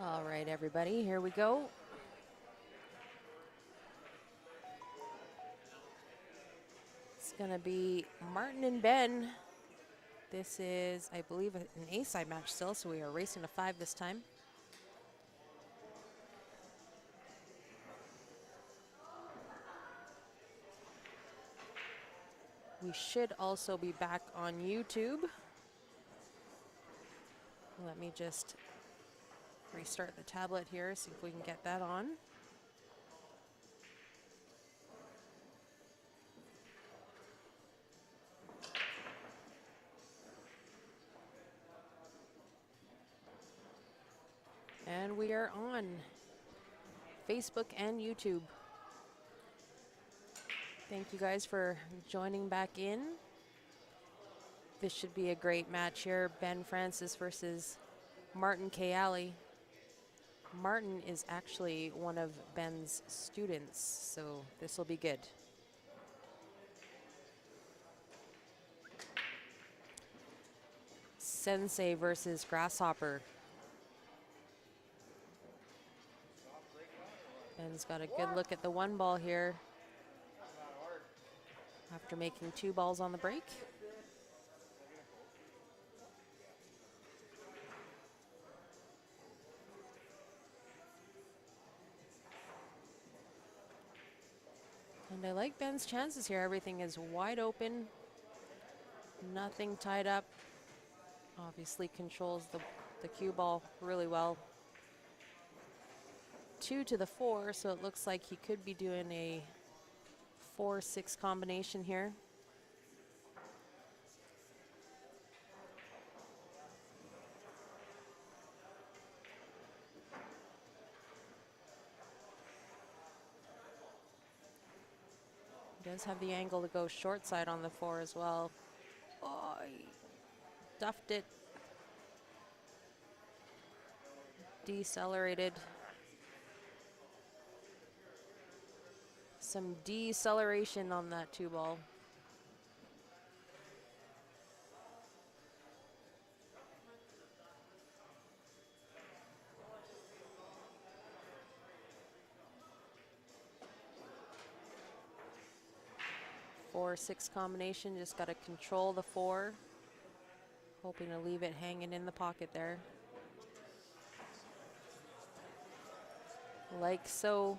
All right, everybody, here we go. It's going to be Martin and Ben. This is, I believe, an A-side match still, so we are racing to 5 this time. We should also be back on YouTube. Let me just restart the tablet here, see if we can get that on. And we are on Facebook and YouTube. Thank you guys for joining back in. This should be a great match here. Ben Francis versus Martin Kayali. Martin is actually one of Ben's students, so this will be good. Sensei versus Grasshopper. Ben's got a good look at the one ball here after making 2 balls on the break. And I like Ben's chances here. Everything is wide open. Nothing tied up. Obviously controls the cue ball really well. 2 to the 4, so it looks like he could be doing a 4-6 combination here. He does have the angle to go short side on the 4 as well. Oh, he duffed it. Decelerated. Some deceleration on that 2 ball. Four, 6 combination, just got to control the 4. Hoping to leave it hanging in the pocket there. Like so.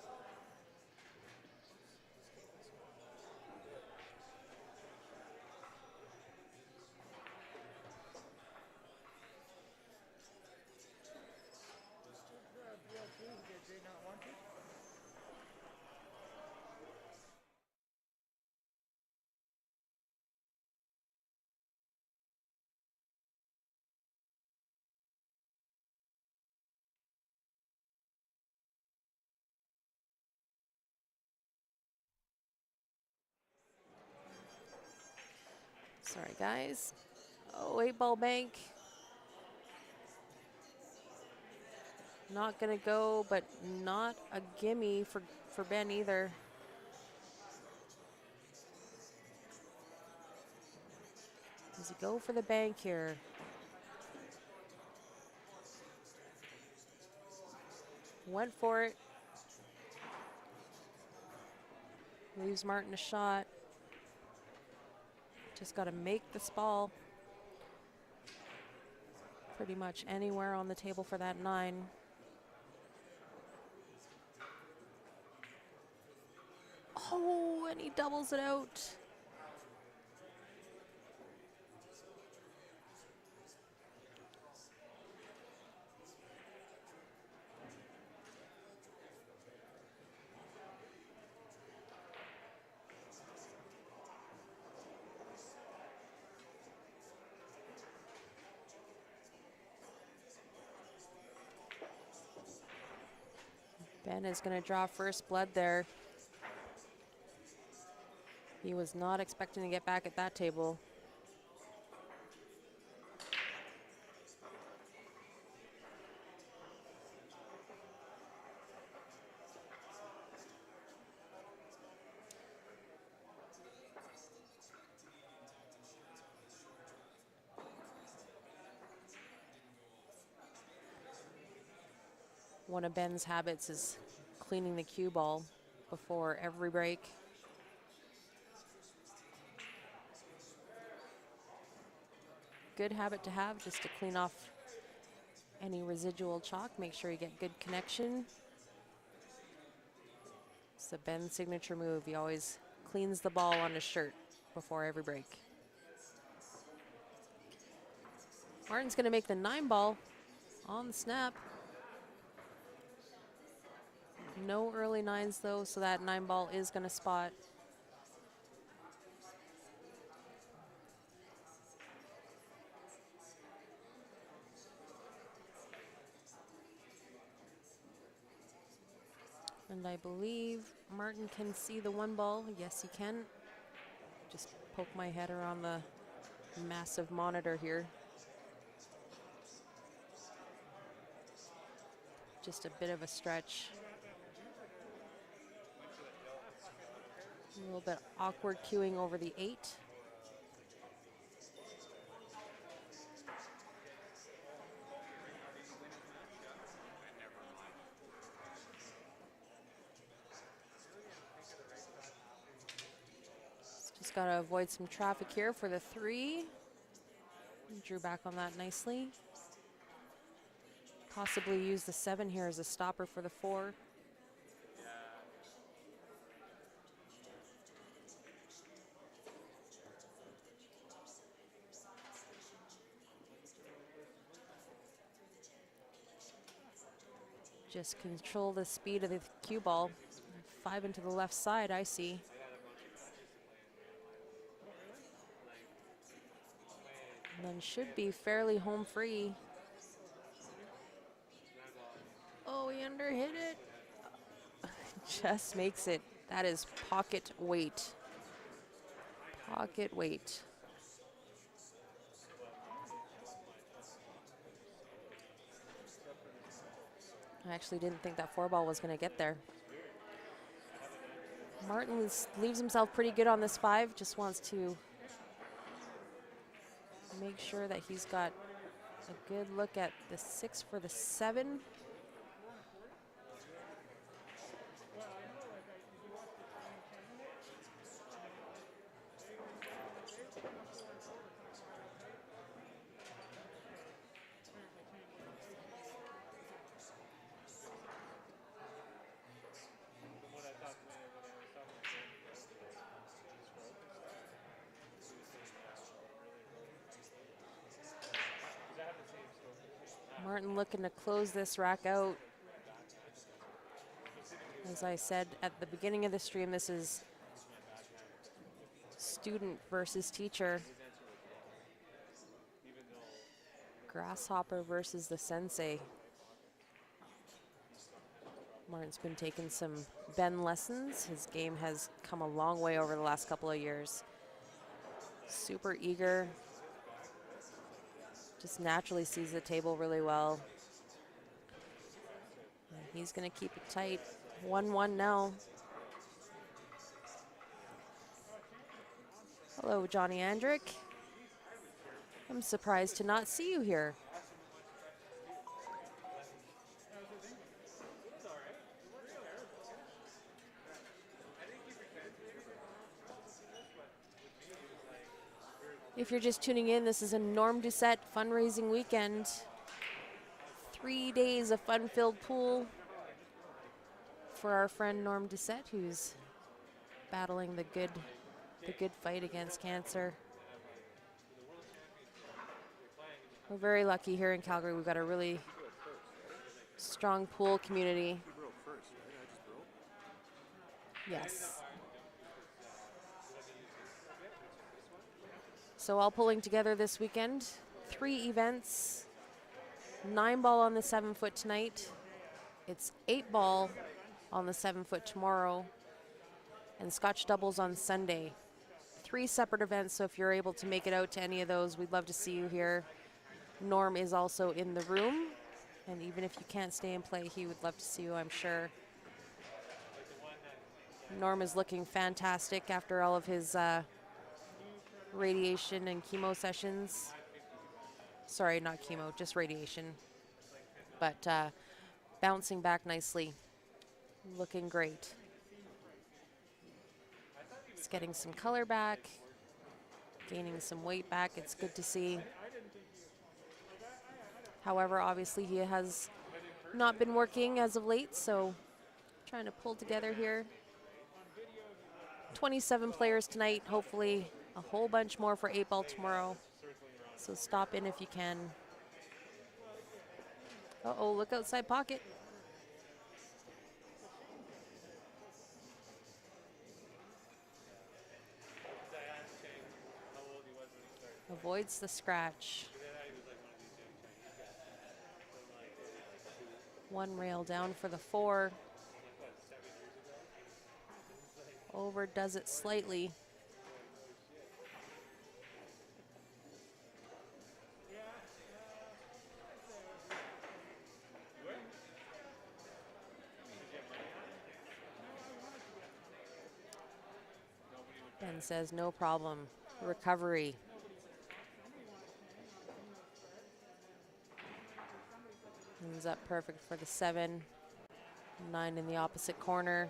Sorry, guys. Oh, 8-ball bank. Not gonna go, but not a gimme for Ben either. Does he go for the bank here? Went for it. Leaves Martin a shot. Just got to make this ball pretty much anywhere on the table for that 9. Oh, and he doubles it out. Ben is going to draw first blood there. He was not expecting to get back at that table. One of Ben's habits is cleaning the cue ball before every break. Good habit to have, just to clean off any residual chalk. Make sure you get good connection. It's the Ben signature move. He always cleans the ball on his shirt before every break. Martin's going to make the 9 ball on the snap. No early 9s though, so that 9 ball is going to spot. And I believe Martin can see the 1 ball. Yes, he can. Just poke my head around the massive monitor here. Just a bit of a stretch. A little bit awkward cueing over the 8. Just got to avoid some traffic here for the 3. Drew back on that nicely. Possibly use the 7 here as a stopper for the 4. Just control the speed of the cue ball. 5 into the left side, I see. And then should be fairly home free. Oh, he underhit it. Just makes it. That is pocket weight. Pocket weight. I actually didn't think that 4 ball was going to get there. Martin leaves himself pretty good on this 5. Just wants to make sure that he's got a good look at the 6 for the 7. Martin looking to close this rack out. As I said at the beginning of the stream, this is student versus teacher. Grasshopper versus the sensei. Martin's been taking some Ben lessons. His game has come a long way over the last couple of years. Super eager. Just naturally sees the table really well. And he's going to keep it tight. 1-1 now. Hello, Johnny Andrick. I'm surprised to not see you here. If you're just tuning in, this is a Norm Doucette fundraising weekend. 3 days of fun-filled pool for our friend Norm Doucette, who's battling the good fight against cancer. We're very lucky here in Calgary. We've got a really strong pool community. Yes. So all pulling together this weekend. 3 events. 9 ball on the 7 foot tonight. It's 8 ball on the 7 foot tomorrow. And Scotch doubles on Sunday. 3 separate events, so if you're able to make it out to any of those, we'd love to see you here. Norm is also in the room. And even if you can't stay and play, he would love to see you, I'm sure. Norm is looking fantastic after all of his radiation and chemo sessions. Sorry, not chemo, just radiation. But bouncing back nicely. Looking great. He's getting some color back, gaining some weight back. It's good to see. However, obviously he has not been working as of late, so trying to pull together here. 27 players tonight, hopefully a whole bunch more for 8-ball tomorrow. So stop in if you can. Uh-oh, look outside pocket. Avoids the scratch. One rail down for the 4. Overdoes it slightly. Ben says no problem. Recovery. Ends up perfect for the 7. 9 in the opposite corner.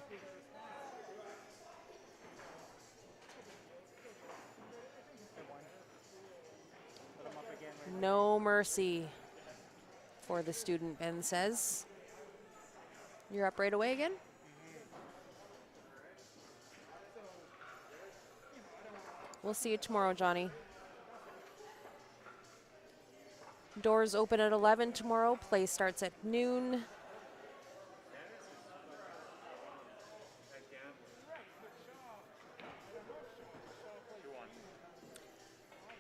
No mercy for the student, Ben says. You're up right away again? We'll see you tomorrow, Johnny. Doors open at 11 tomorrow. Play starts at noon.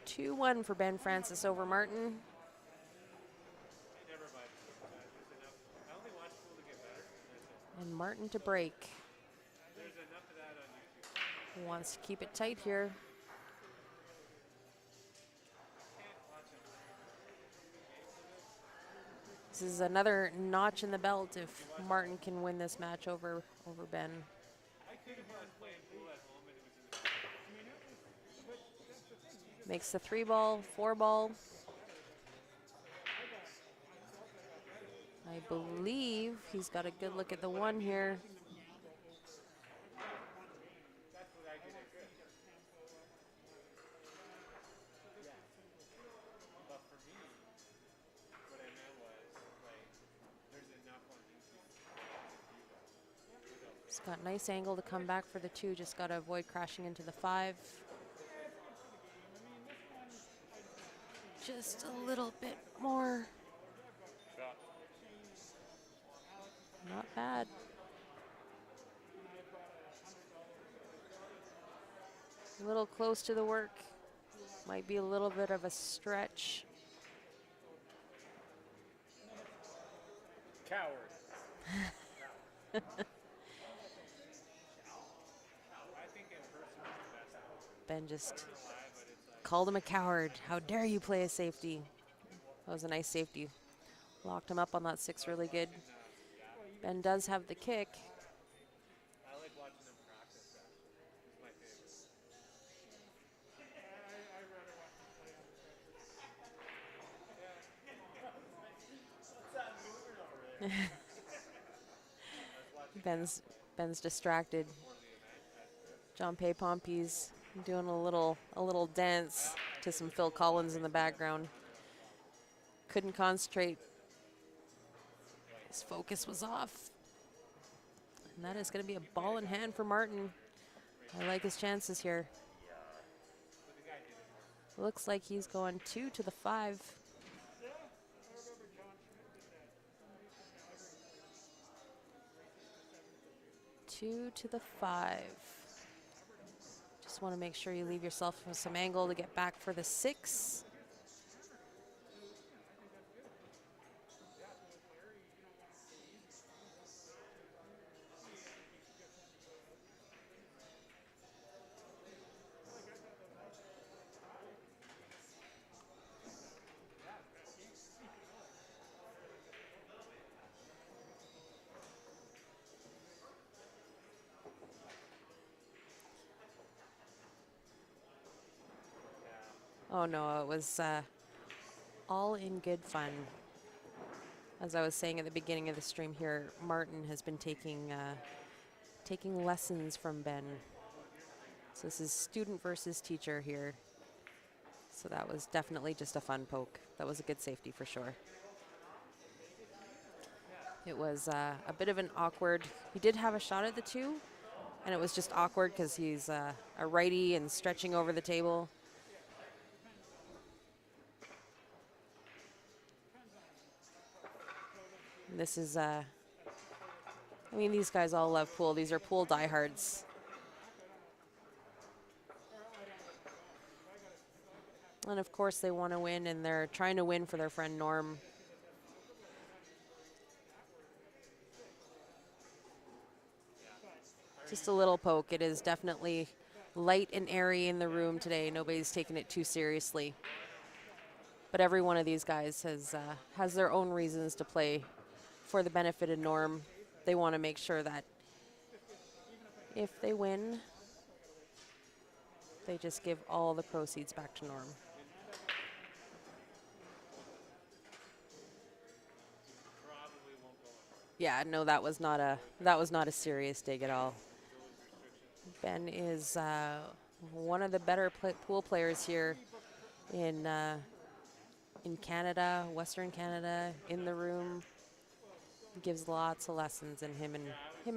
Two 2-1 for Ben Francis over Martin. And Martin to break. Wants to keep it tight here. This is another notch in the belt if Martin can win this match over Ben. Makes the 3-ball, 4-ball. I believe he's got a good look at the 1 here. He's got nice angle to come back for the 2, just got to avoid crashing into the 5. Just a little bit more. Not bad. A little close to the work. Might be a little bit of a stretch. Coward. Ben just called him a coward. How dare you play a safety? That was a nice safety. Locked him up on that 6 really good. Ben does have the kick. I like watching them practice that. It's my favorite. Ben's distracted. John Pay Pompey's doing a little dance to some Phil Collins in the background. Couldn't concentrate. His focus was off. And that is going to be a ball in hand for Martin. I like his chances here. Looks like he's going 2 to the 5. Two to the 5. Just want to make sure you leave yourself some angle to get back for the 6. Oh no, it was all in good fun. As I was saying at the beginning of the stream here, Martin has been taking lessons from Ben. So this is student versus teacher here. So that was definitely just a fun poke. That was a good safety for sure. It was a bit of an awkward, he did have a shot at the 2, and it was just awkward because he's a righty and stretching over the table. And this is, I mean, these guys all love pool. These are pool diehards. And of course they want to win, and they're trying to win for their friend Norm. Just a little poke. It is definitely light and airy in the room today. Nobody's taking it too seriously. But every one of these guys has their own reasons to play for the benefit of Norm. They want to make sure that if they win, they just give all the proceeds back to Norm. Yeah, no, that was not a serious dig at all. Ben is one of the better pool players here in Canada, Western Canada, in the room. He gives lots of lessons, and him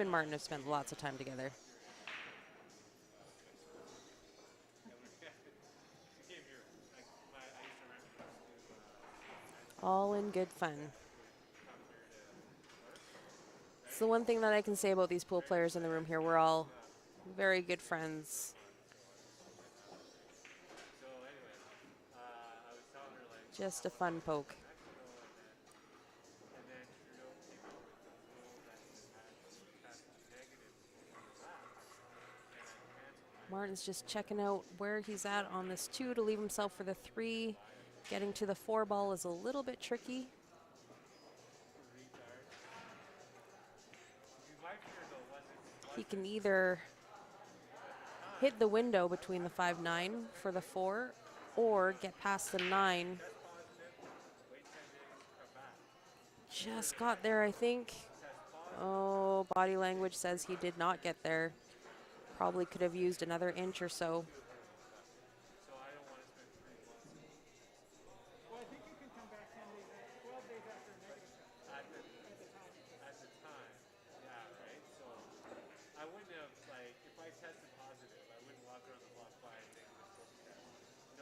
and Martin have spent lots of time together. All in good fun. It's the one thing that I can say about these pool players in the room here. We're all very good friends. Just a fun poke. Martin's just checking out where he's at on this 2 to leave himself for the 3. Getting to the 4 ball is a little bit tricky. He can either hit the window between the 5-9 for the 4 or get past the 9. Just got there, I think. Oh, body language says he did not get there. Probably could have used another inch or so.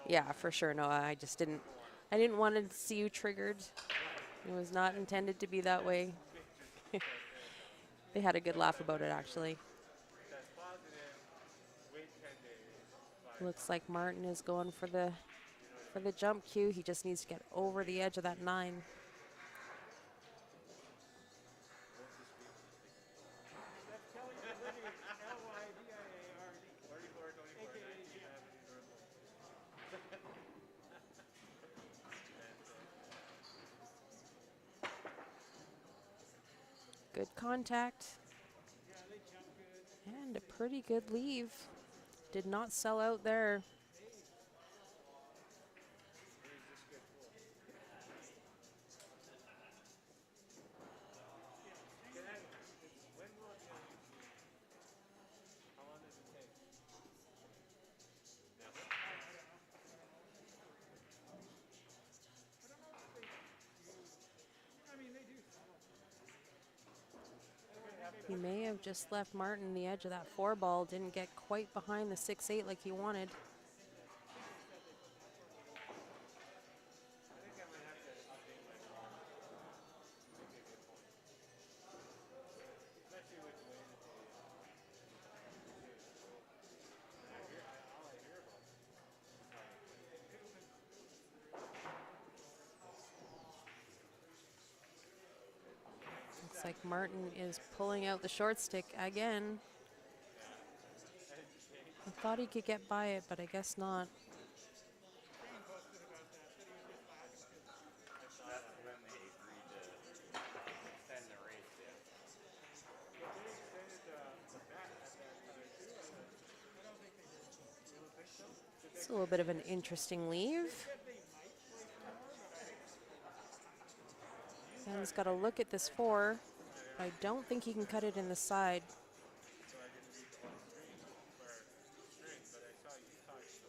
Yeah, for sure. No, I didn't want to see you triggered. It was not intended to be that way. They had a good laugh about it, actually. Looks like Martin is going for the jump cue. He just needs to get over the edge of that 9. Good contact. And a pretty good leave. Did not sell out there. He may have just left Martin the edge of that 4 ball. Didn't get quite behind the 6-8 like he wanted. Looks like Martin is pulling out the short stick again. I thought he could get by it, but I guess not. It's a little bit of an interesting leave. Ben's got to look at this 4. I don't think he can cut it in the side. So I didn't read on stream or string, but I saw you talking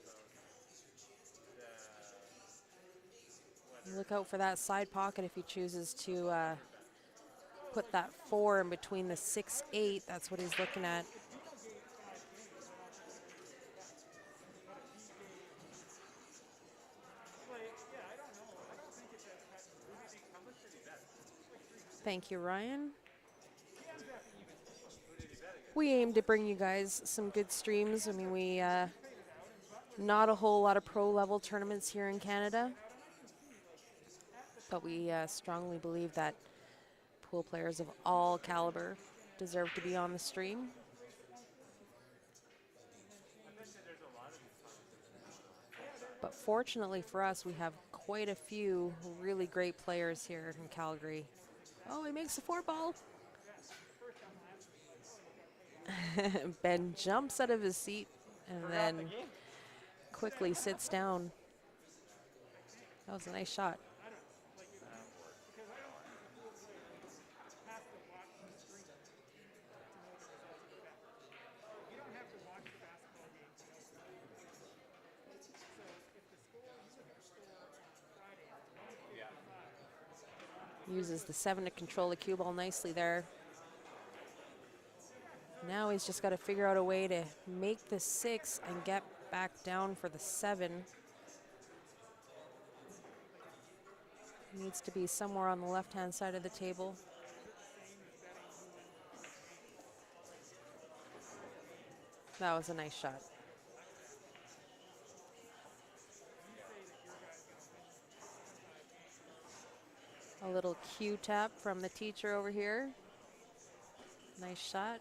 about whether Look out for that side pocket if he chooses to put that 4 in between the 6, 8. That's what he's looking at. how much did he bet? Thank you, Ryan. Who did he bet against? We aim to bring you guys some good streams. I mean, we not a whole lot of pro level tournaments here in Canada, but we strongly believe that pool players of all caliber deserve to be on the stream. But fortunately for us, we have quite a few really great players here in Calgary. Oh, he makes a 4 ball. Ben jumps out of his seat and then quickly sits down. That was a nice shot. Uses the 7 to control the cue ball nicely there. Now he's just got to figure out a way to make the 6 and get back down for the 7. Needs to be somewhere on the left-hand side of the table. That was a nice shot. A little cue tap from the teacher over here. Nice shot.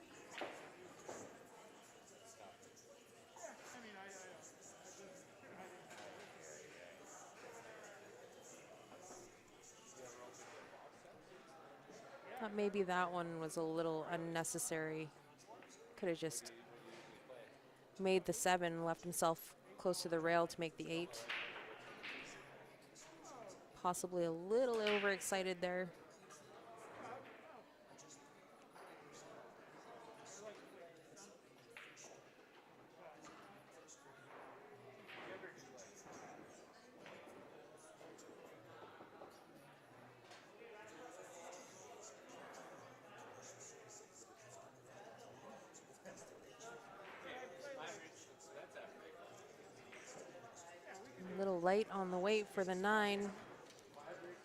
Thought maybe that one was a little unnecessary. Could have just made the 7, left himself close to the rail to make the 8. Possibly a little overexcited there. A little light on the weight for the 9.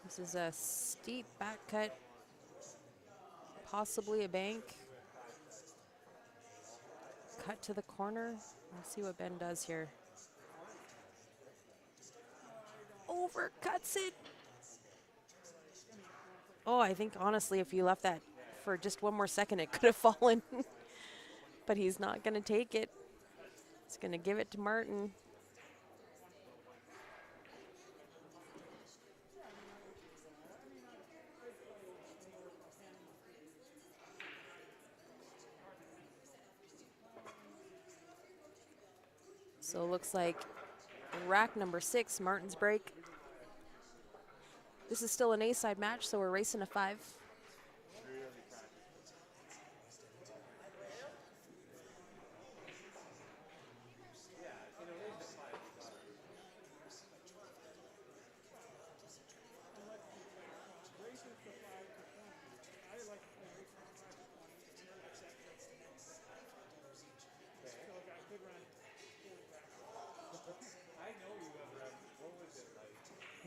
This is a steep back cut, possibly a bank. Cut to the corner. Let's see what Ben does here. Overcuts it. Oh, I think honestly, if you left that for just one more second, it could have fallen. But he's not going to take it. He's going to give it to Martin. So it looks like rack number 6, Martin's break. This is still an A-side match, so we're racing a 5.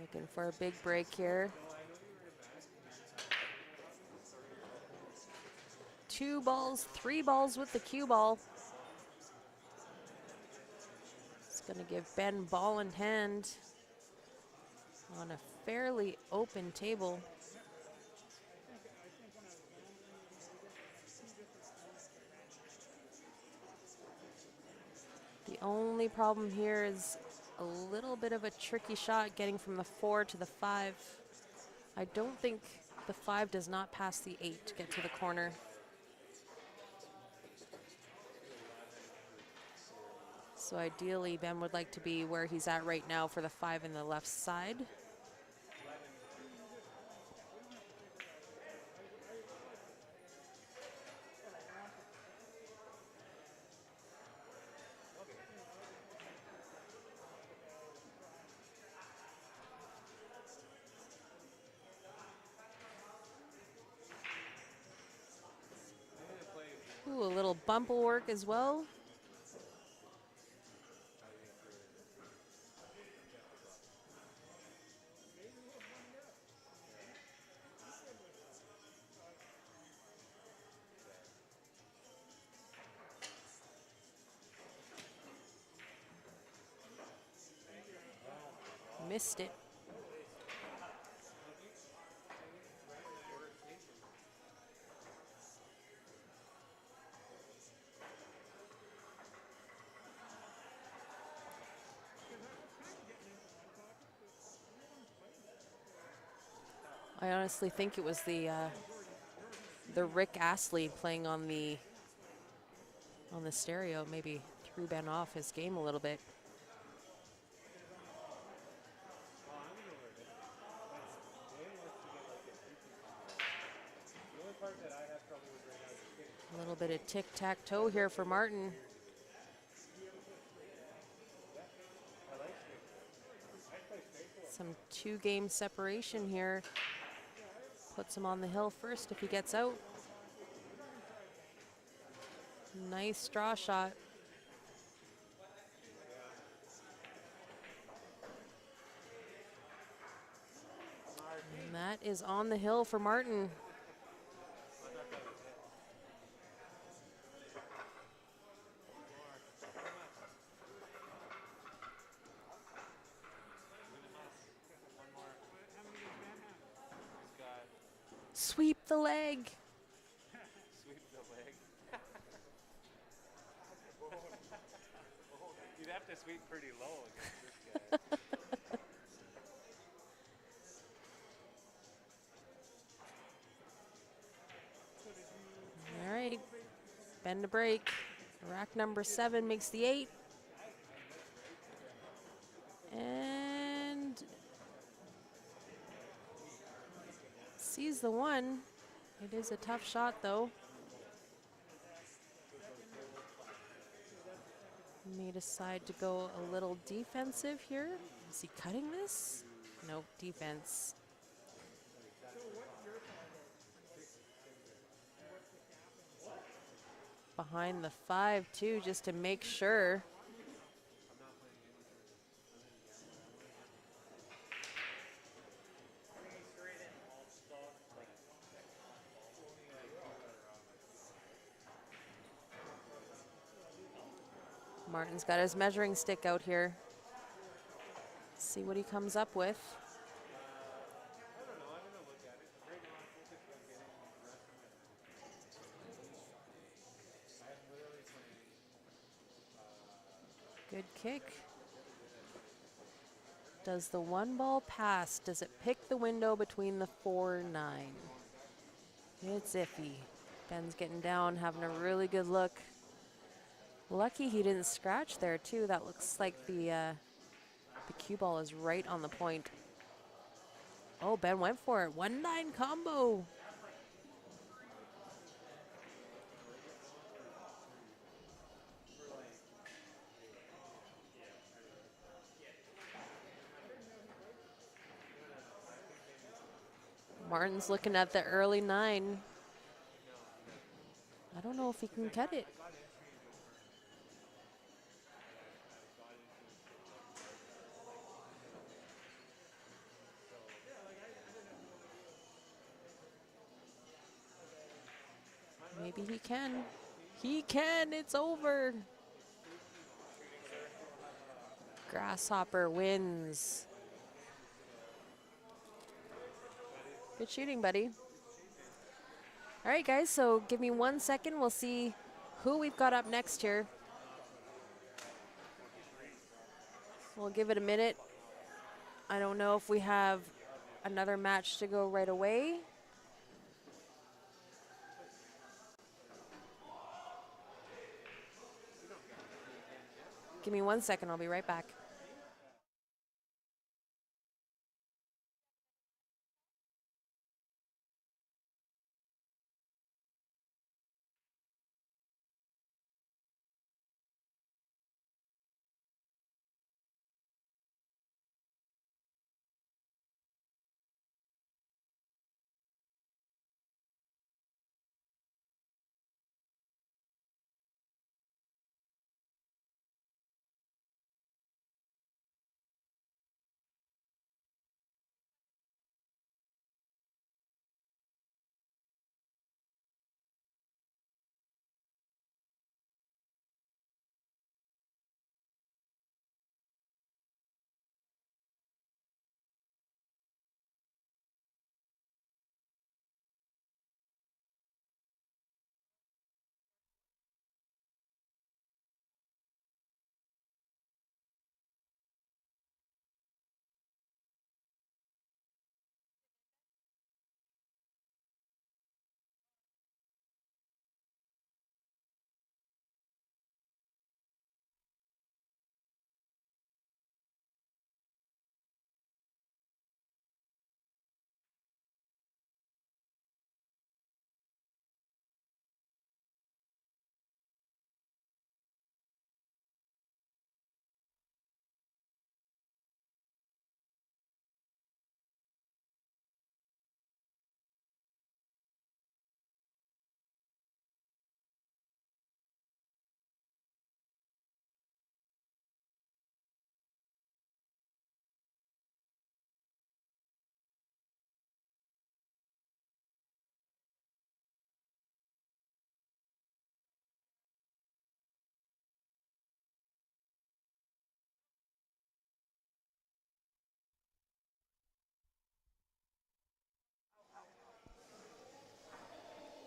Looking for a big break here. 2 balls, 3 balls with the cue ball. It's going to give Ben ball in hand on a fairly open table. The only problem here is a little bit of a tricky shot getting from the 4 to the 5. I don't think the 5 does not pass the 8 to get to the corner. So ideally, Ben would like to be where he's at right now for the 5 in the left side. bump will work as well. Missed it. I honestly think it was the Rick Astley playing on the stereo maybe threw Ben off his game a little bit. A little bit of tic-tac-toe here for Martin. Some 2-game separation here. Puts him on the hill first if he gets out. Nice draw shot. And that is on the hill for Martin. Sweep the leg. Sweep the leg. You'd have to sweep pretty low against this guy. All right, Ben to break. Rack number 7 makes the 8. And sees the 1. It is a tough shot though. May decide to go a little defensive here. Is he cutting this? Nope, defense. Behind the 5 too, just to make sure. Martin's got his measuring stick out here. See what he comes up with. Good kick. Does the 1 ball pass? Does it pick the window between the 4-9? It's iffy. Ben's getting down, having a really good look. Lucky he didn't scratch there too. That looks like the cue ball is right on the point. Oh, Ben went for it. 1-9 combo. Martin's looking at the early 9. I don't know if he can cut it. Maybe he can. He can, it's over. Grasshopper wins. Good shooting, buddy. All right, guys, so give me 1 second. We'll see who we've got up next here. We'll give it a minute. I don't know if we have another match to go right away. Give me 1 second, I'll be right back.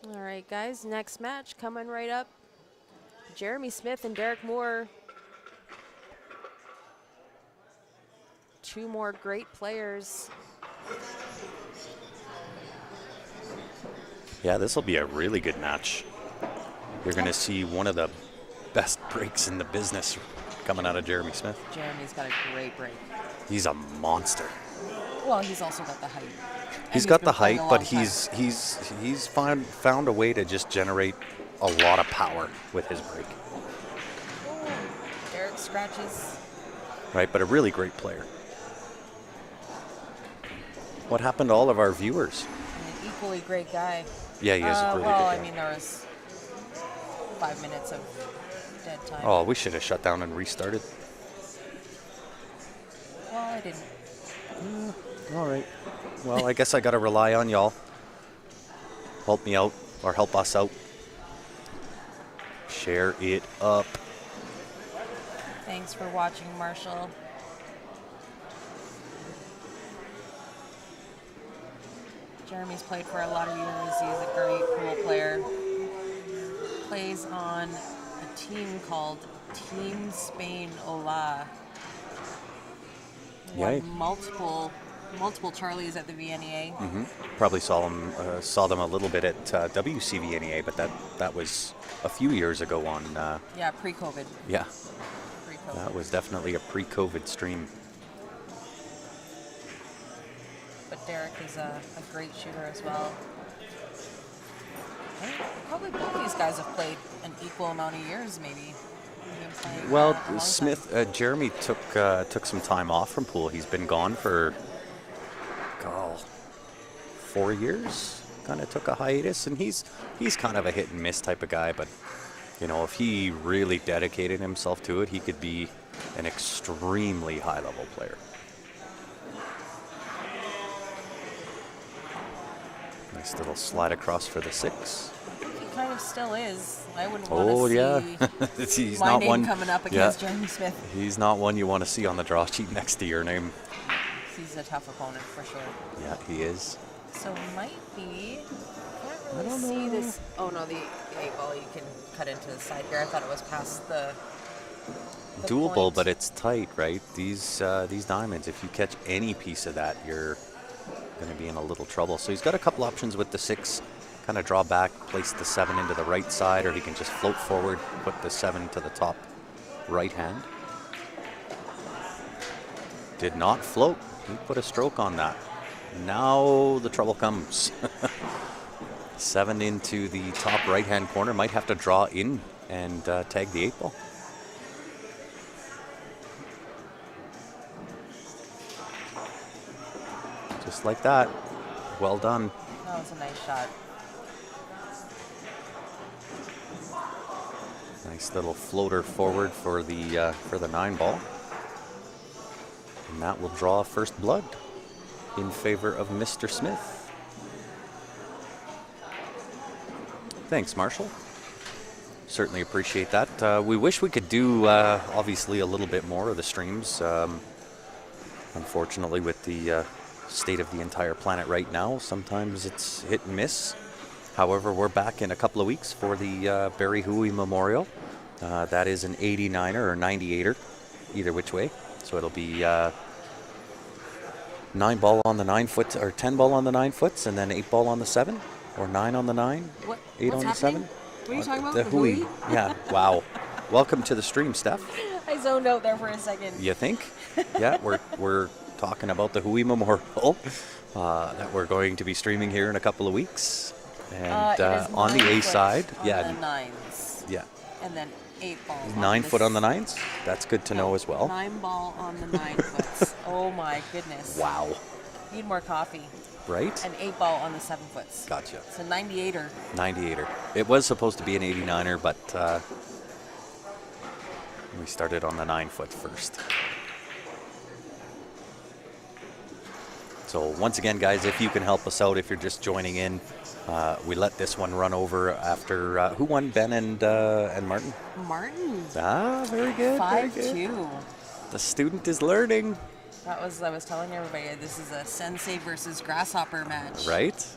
All right, guys, next match coming right up. Jeremy Smith and Derek Moore. Two more great players. Yeah, this will be a really good match. You're going to see one of the best breaks in the business coming out of Jeremy Smith. Jeremy's got a great break. He's a monster. Well, he's also got the height. He's And got been the playing height, a but long time. he's found a way to just generate a lot of power with his break. Derek scratches. Right, but a really great player. What happened to all of our viewers? An equally great guy. Yeah, he is a really well, good I guy. mean, there was 5 minutes of dead time. Oh, we should have shut down and restarted. Well, I didn't. All right. Well, I guess I got to rely on y'all. Help me out, or help us out. Share it up. Thanks for watching, Marshall. Jeremy's played for a lot of years. He's a great pool player. Plays on a team called Team Spain Ola. Yay. Won multiple Charlies at the VNEA. Probably saw them a little bit at WCVNEA, but that was a few years ago on. Yeah, pre-COVID. Yeah, Pre-COVID. that was definitely a pre-COVID stream. But Derek is a great shooter as well. I think probably both these guys have played an equal amount of years, maybe. They've been playing, Well, a long Smith, Jeremy took some time off from pool. He's been gone for 4 years. Kind of took a hiatus, and he's kind of a hit and miss type of guy. But you know, if he really dedicated himself to it, he could be an extremely high level player. Nice little slide across for the 6. time. He kind of still is. I wouldn't Oh want to yeah, see he's my not name one coming up yeah, against Jeremy Smith. he's not one you want to see on the draw sheet next to your name. He's a tough opponent for sure. Yeah, he is. So might be. Can't really see this. Oh no, the 8-ball you can cut into the side here. I thought it was past the Doable, point. but it's tight, right? These diamonds, if you catch any piece of that, you're going to be in a little trouble. So he's got a couple options with the 6. Kind of draw back, place the 7 into the right side, or he can just float forward, put the 7 to the top right hand. Did not float. He put a stroke on that. Now the trouble comes. 7 into the top right hand corner. Might have to draw in and tag the 8-ball. Just like that. Well done. That was a nice shot. Nice little floater forward for the 9-ball. And that will draw first blood in favor of Mr. Smith. Thanks, Marshall. Certainly appreciate that. We wish we could do, obviously, a little bit more of the streams. Unfortunately, with the state of the entire planet right now, sometimes it's hit and miss. However, we're back in a couple of weeks for the Barry Hui Memorial. That is an 89er or 98er, either which way. So it'll be 9-ball on the 9-foot, or 10-ball on the 9-foots, and then 8-ball on the 7, or 9 on the 9, 8 on the 7. What are you talking about? The Hui. Yeah, wow. Welcome to the stream, Steph. I zoned out there for a second. You think? Yeah, we're talking about the Hui Memorial that we're going to be streaming here in a couple of weeks. And It is on the 9 A foot side, on yeah, the 9s, yeah, and then 8-ball. 9 foot on the 9s. That's good to know as well. 9-ball on the 9 foots. Oh my goodness. Wow. Need more coffee. Right? An 8-ball on the 7 foots. Gotcha. It's a 98er. 98er. It was supposed to be an 89er, but we started on the 9-foot first. So once again, guys, if you can help us out, if you're just joining in, we let this one run over after who won, Ben and Martin? Martin. Ah, very good. Very good. 5-2. The student is learning. I was telling everybody, this is a sensei versus grasshopper match. Right?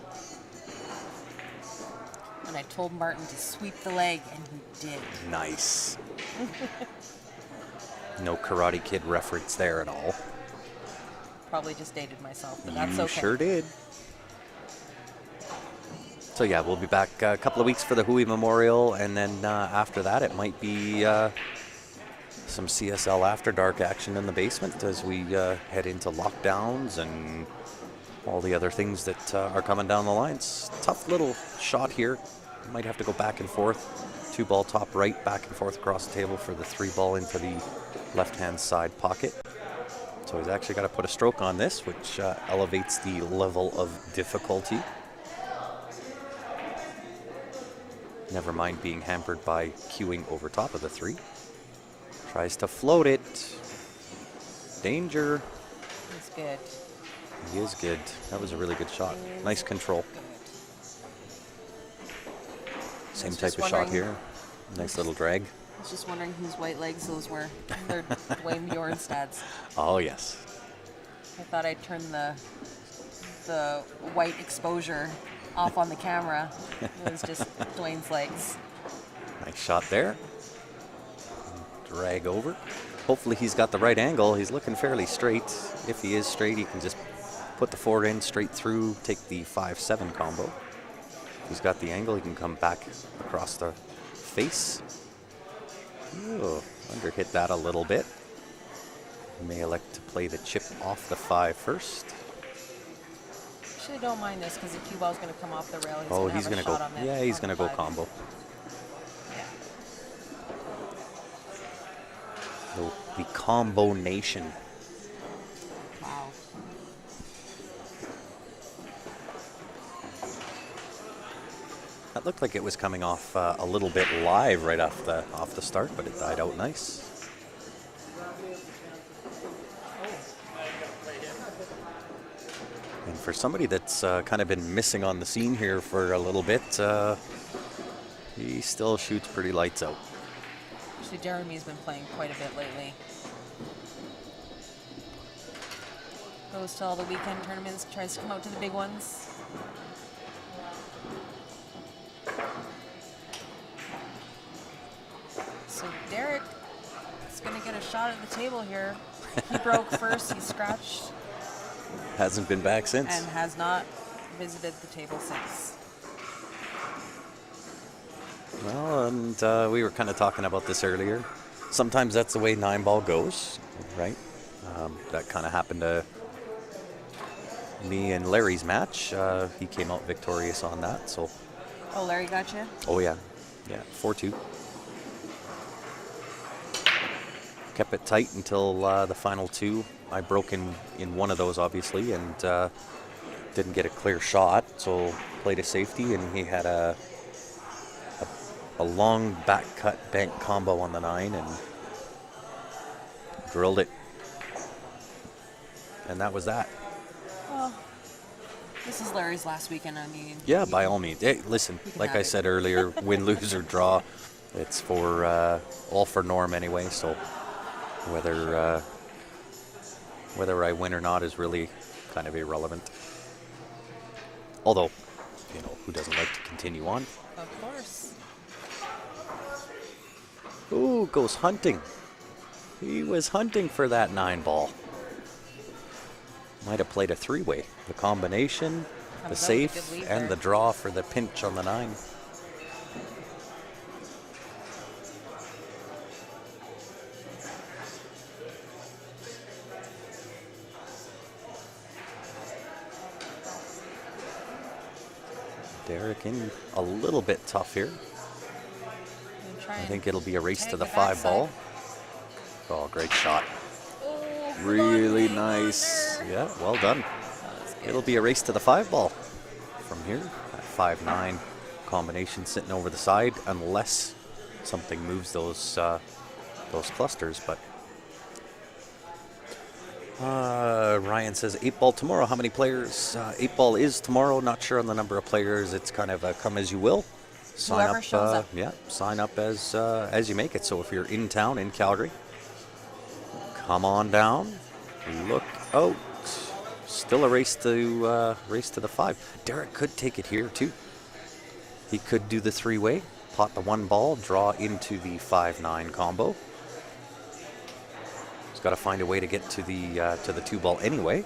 and I told Martin to sweep the leg, and he did. Nice. No Karate Kid reference there at all. Probably just dated myself, but that's You okay. sure did. So yeah, we'll be back a couple of weeks for the Hui Memorial, and then after that it might be some CSL After Dark action in the basement as we head into lockdowns and all the other things that are coming down the lines. Tough little shot here. Might have to go back and forth. 2-ball top right, back and forth across the table for the 3-ball into the left-hand side pocket. So he's actually got to put a stroke on this, which elevates the level of difficulty. Never mind being hampered by queuing over top of the 3. Tries to float it. Danger. He's good. He is good. That was a really good shot. Nice control. Same type of shot here. Nice little drag. I was just wondering whose white legs those were. They're Dwayne Bjornstad's. Oh, yes. I thought I'd turn the white exposure off on the camera. It was just Dwayne's legs. Nice shot there. Drag over. Hopefully he's got the right angle. He's looking fairly straight. If he is straight, he can just put the forward end straight through, take the 5-7 combo. If he's got the angle, he can come back across the face. Ooh, under hit that a little bit. May elect to play the chip off the 5 first. Actually, don't mind this because the cue ball's going to come off the rail. He's going to go. Yeah, he's going to go combo. Yeah. The combo nation. Wow. That looked like it was coming off a little bit live right off the start, but it died out nice. And for somebody that's kind of been missing on the scene here for a little bit, he still shoots pretty lights out. Actually, Jeremy's been playing quite a bit lately. Goes to all the weekend tournaments, tries to come out to the big ones. So Derek is going to get a shot at the table here. He broke first, he scratched. Hasn't been back since. And has not visited the table since. Well, and we were kind of talking about this earlier. Sometimes that's the way 9-ball goes, right? That kind of happened to me and Larry's match. He came out victorious on that, so. Oh, Larry got you? Oh, yeah. Yeah, 4-2. Kept it tight until the final 2. I broke in one of those, obviously, and didn't get a clear shot, so played a safety, and he had a long back cut bank combo on the 9 and drilled it. And that was that. Well, this is Larry's last weekend, I mean. Yeah, by all means. Hey, listen, like I said earlier, win, lose, or draw, it's for all for Norm anyway, so whether I win or not is really kind of irrelevant. Although, you know, who doesn't like to continue on? Of course. Ooh, goes hunting. He was hunting for that 9-ball. Might have played a 3-way. The combination, the safe, and the draw for the pinch on the 9. Derek in a little bit tough here. I think it'll be a race to the 5-ball. Oh, great shot. Oh, really nice. Yeah, well done. It'll be a race to the 5-ball from here. That 5-9 combination sitting over the side, unless something moves those clusters. But Ryan says 8-ball tomorrow. How many players? 8-ball is tomorrow. Not sure on the number of players. It's kind of a come as you will. Sign Whoever shows up. Yeah, sign up as you make it. So if you're in town in Calgary, come on down. Look out. Still a race to the 5. Derek could take it here too. He could do the three-way, pot the one ball, draw into the 5-9 combo. He's got to find a way to get to the two ball anyway.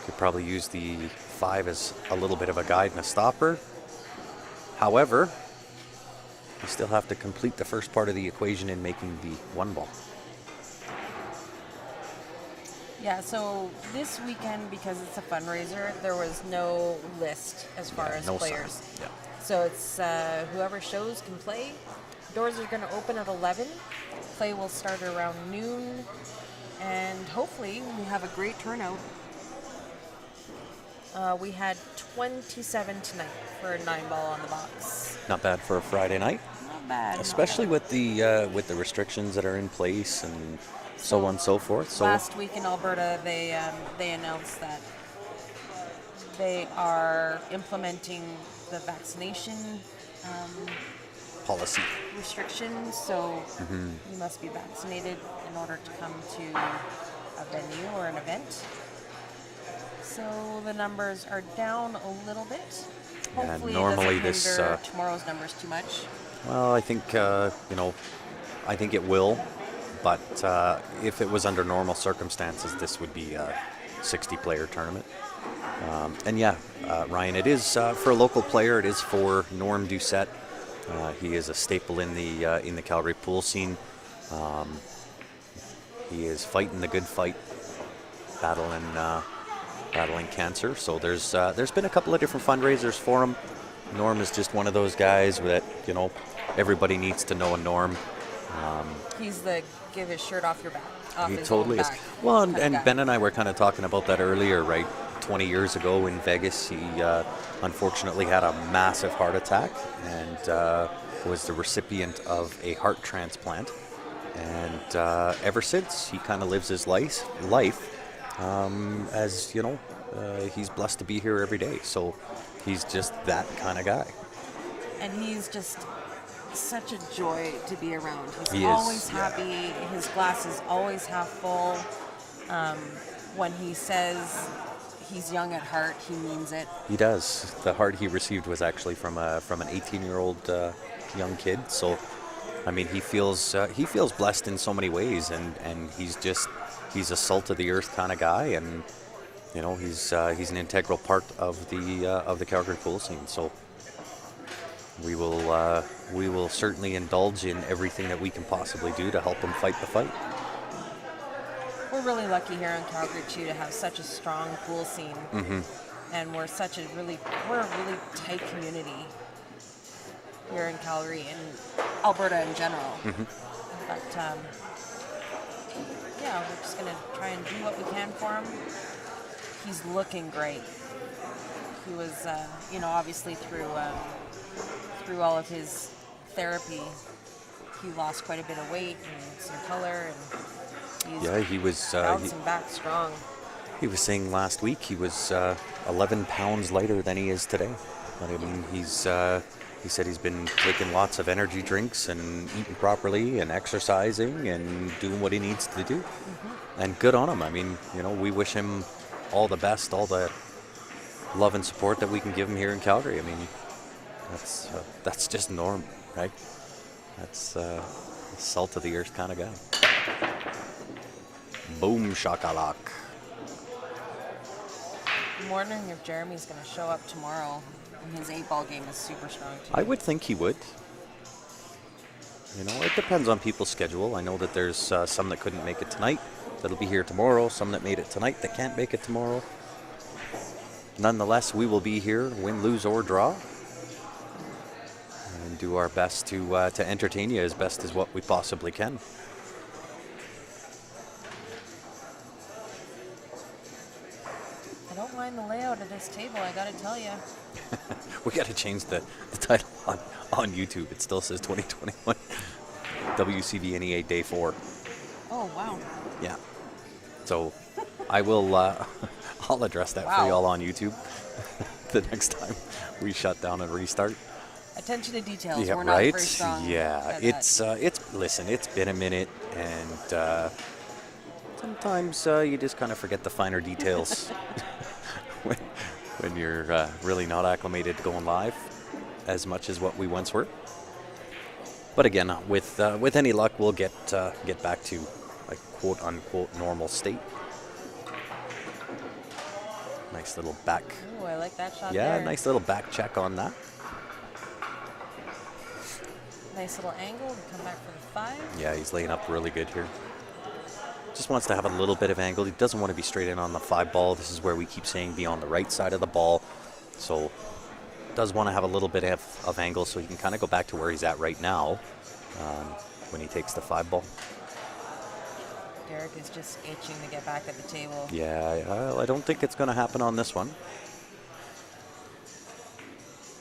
Could probably use the 5 as a little bit of a guide and a stopper. However, you still have to complete the first part of the equation in making the one ball. Yeah, so this weekend, because it's a fundraiser, there was no list as far as no players. sign. Yeah. So it's whoever shows can play. Doors are going to open at 11. Play will start around noon. And hopefully we have a great turnout. We had 27 tonight for a 9-ball on the box. Not bad for a Friday night. Not bad. Especially not bad. with the restrictions that are in place and so on and so forth. So last week in Alberta, they announced that they are implementing the vaccination policy. restrictions. So you must be vaccinated in order to come to a venue or an event. So the numbers are down a little bit. Hopefully normally it doesn't hinder tomorrow's numbers too much. Well, I think I think it will. But if it was under normal circumstances, this would be a 60-player tournament. And yeah, Ryan, it is for a local player. It is for Norm Doucette. He is a staple in the Calgary pool scene. He is fighting the good fight, battling cancer. So there's been a couple of different fundraisers for him. Norm is just one of those guys that everybody needs to know a Norm. He's the give his shirt off your back. Off He his totally own is. back Well, kind of and guy. Ben and I were kind of talking about that earlier, right? 20 years ago in Vegas, he unfortunately had a massive heart attack and was the recipient of a heart transplant. And ever since, he kind of lives his life as, he's blessed to be here every day. So he's just that kind of guy. And he's just such a joy to be around. He He's is, always yeah. happy. His glass is always half full. When he says he's young at heart, he means it. He does. The heart he received was actually from an 18-year-old young kid. So, I mean, he feels blessed in so many ways, and he's a salt of the earth kind of guy, and he's an integral part of the Calgary pool scene. So we will certainly indulge in everything that we can possibly do to help him fight the fight. We're really lucky here in Calgary too to have such a strong pool scene, and we're a really tight community here in Calgary and Alberta in general. But yeah, we're just gonna try and do what we can for him. He's looking great. He was, obviously through all of his therapy, he lost quite a bit of weight and some color, and He was bouncing back strong. he was saying last week he was 11 pounds lighter than he is today. But I mean, he said he's been taking lots of energy drinks and eating properly and exercising and doing what he needs to do. And good on him. I mean, we wish him all the best, all the love and support that we can give him here in Calgary. I mean, that's just Norm, right? That's a salt of the earth kind of guy. Boom shakalak. I'm wondering if Jeremy's going to show up tomorrow. His 8-ball game is super strong too. I would think he would. It depends on people's schedule. I know that there's some that couldn't make it tonight that'll be here tomorrow, some that made it tonight that can't make it tomorrow. Nonetheless, we will be here, win, lose, or draw, and do our best to entertain you as best as what we possibly can. I don't mind the layout of this table, I gotta tell you. We got to change the title on YouTube. It still says 2021 WCVNEA Day 4. Oh, wow. Yeah. So I will I'll address that for Wow. y'all on YouTube the next time we shut down and restart. Attention to details. Yeah, We're not right. very strong. Yeah, at it's that. listen, it's been a minute, and sometimes you just kind of forget the finer details when you're really not acclimated to going live. as much as what we once were. But again, with any luck, we'll get back to a quote-unquote normal state. Nice little back. Ooh, I like that shot Yeah, there. nice little back check on that. Nice little angle to come back for the 5. Yeah, he's laying up really good here. Just wants to have a little bit of angle. He doesn't want to be straight in on the 5 ball. This is where we keep saying be on the right side of the ball. So does want to have a little bit of angle so he can kind of go back to where he's at right now when he takes the 5 ball. Derek is just itching to get back at the table. Yeah, I don't think it's going to happen on this one.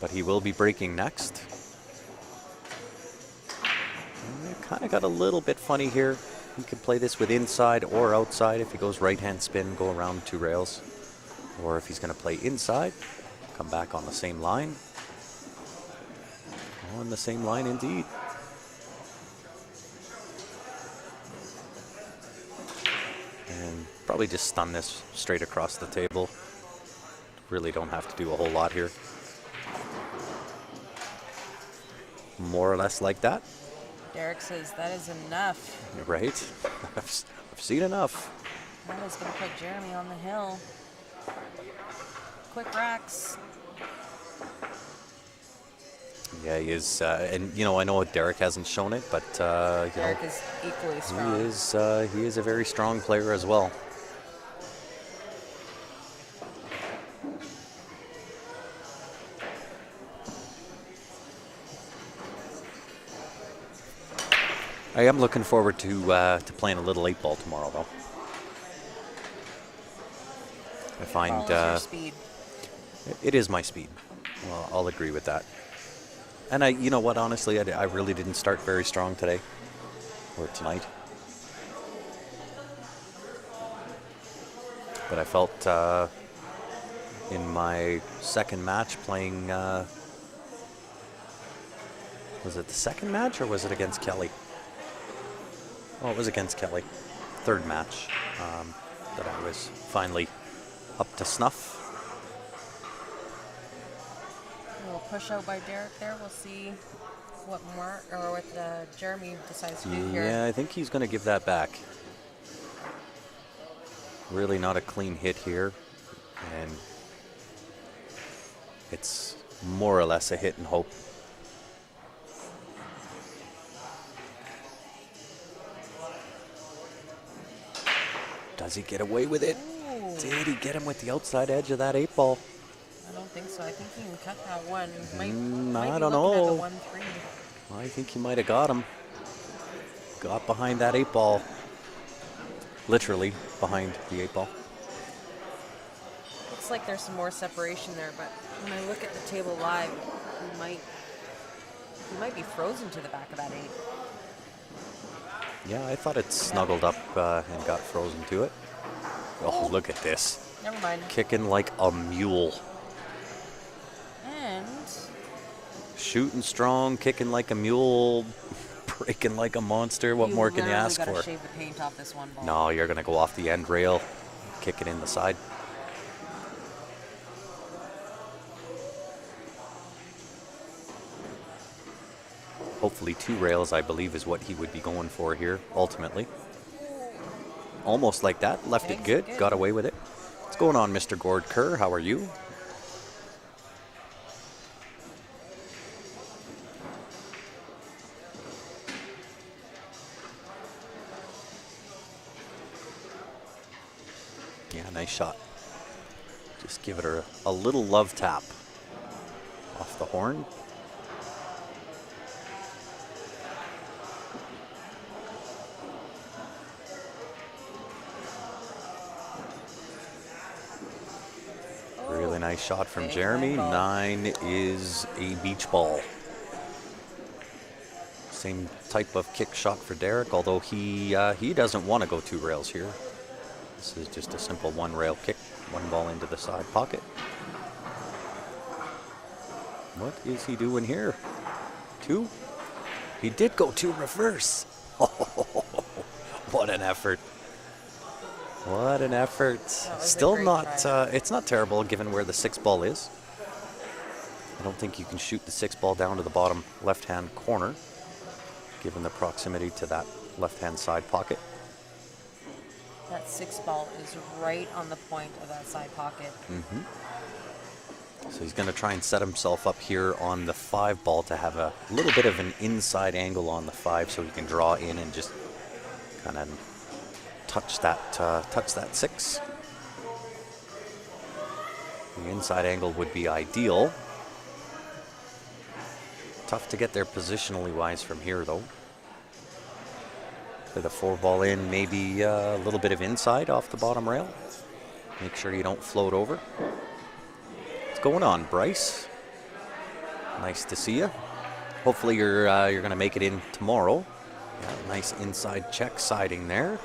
But he will be breaking next. Kind of got a little bit funny here. He could play this with inside or outside. If he goes right-hand spin, go around 2 rails. Or if he's going to play inside, come back on the same line. On the same line indeed. And probably just stun this straight across the table. Really don't have to do a whole lot here. More or less like that. Derek says that is enough. Right? I've seen enough. That is going to put Jeremy on the hill. Quick racks. Yeah, he is. And, you know, I know Derek hasn't shown it, but, you Derek know, is equally strong. he is a very strong player as well. I am looking forward to playing a little 8 ball tomorrow, though. I find Follows your speed. it is my speed. Well, I'll agree with that. And you know what? Honestly, I really didn't start very strong today or tonight. But I felt in my second match playing. Was it the second match or was it against Kelly? Oh, it was against Kelly. Third match that I was finally up to snuff. A little push out by Derek there. We'll see what Jeremy decides to do here. Yeah, I think he's going to give that back. Really not a clean hit here. And it's more or less a hit and hope. Does he get away with it? Ooh. Did he get him with the outside edge of that 8 ball? I don't think so. I think he can cut that one. I be don't looking know. At the 1-3. I think he might have got him. Got behind that 8 ball. Literally behind the 8 ball. Looks like there's some more separation there, but when I look at the table live, he might be frozen to the back of that 8. Yeah, I thought it snuggled up and got frozen to it. Oh, look at this. Never mind. Kicking like a mule. And Shooting strong, kicking like a mule, breaking like a monster. What more can you ask gotta for? shave the paint off this one ball. No, you're going to go off the end rail, kick it in the side. Hopefully 2 rails, I believe, is what he would be going for here, ultimately. Almost like that. Left it good. Got away with it. What's going on, Mr. Gord Kerr? How are you? Yeah, nice shot. Just give it a little love tap off the horn. Really nice shot from big Jeremy. ball. 9 is a beach ball. Same type of kick shot for Derek, although he doesn't want to go 2 rails here. This is just a simple 1 rail kick, 1 ball into the side pocket. What is he doing here? 2? He did go 2 reverse. Oh, what an effort. What an effort. was a Still great not, try. it's not terrible given where the 6 ball is. I don't think you can shoot the 6 ball down to the bottom left-hand corner, given the proximity to that left-hand side pocket. That 6 ball is right on the point of that side pocket. So he's going to try and set himself up here on the 5 ball to have a little bit of an inside angle on the 5, so he can draw in and just kind of touch that 6. The inside angle would be ideal. Tough to get there positionally wise from here, though. Play the 4 ball in, maybe a little bit of inside off the bottom rail. Make sure you don't float over. What's going on, Bryce? Nice to see you. Hopefully you're going to make it in tomorrow. Yeah, nice inside check siding there.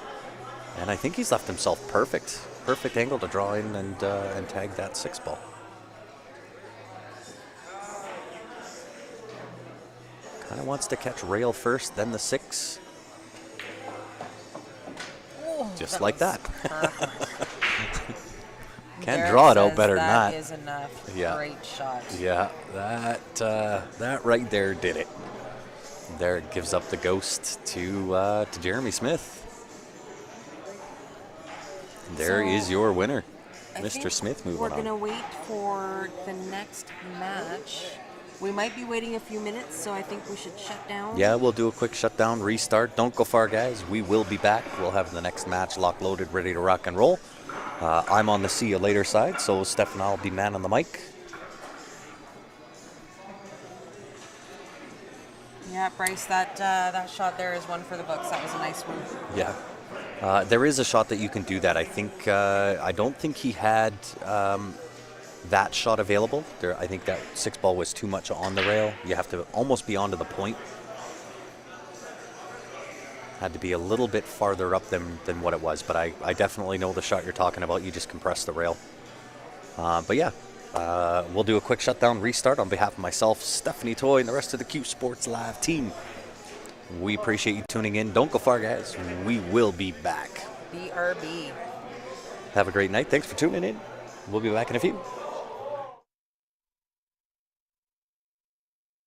And I think he's left himself perfect. Perfect angle to draw in and tag that 6 ball. Kind of wants to catch rail first, then the 6. Just like that. Can't Derek draw it out says better than that. That is enough. Yeah. Great shot. Yeah, that right there did it. There it gives up the ghost to Jeremy Smith. There So, is your winner, I Mr. think Smith. Moving we're on. going to wait for the next match. We might be waiting a few minutes, so I think we should shut down. Yeah, we'll do a quick shutdown, restart. Don't go far, guys. We will be back. We'll have the next match locked, loaded, ready to rock and roll. I'm on the see you later side, so Steph and I will be man on the mic. Yeah, Bryce, that shot there is one for the books. That was a nice one. Yeah. There is a shot that you can do that. I think I don't think he had that shot available. I think that 6 ball was too much on the rail. You have to almost be onto the point. Had to be a little bit farther up than what it was, but I definitely know the shot you're talking about. You just compress the rail. But yeah, we'll do a quick shutdown, restart on behalf of myself, Stephanie Toy, and the rest of the Q Sports Live team. We appreciate you tuning in. Don't go far, guys. We will be back. BRB. Have a great night. Thanks for tuning in. We'll be back in a few.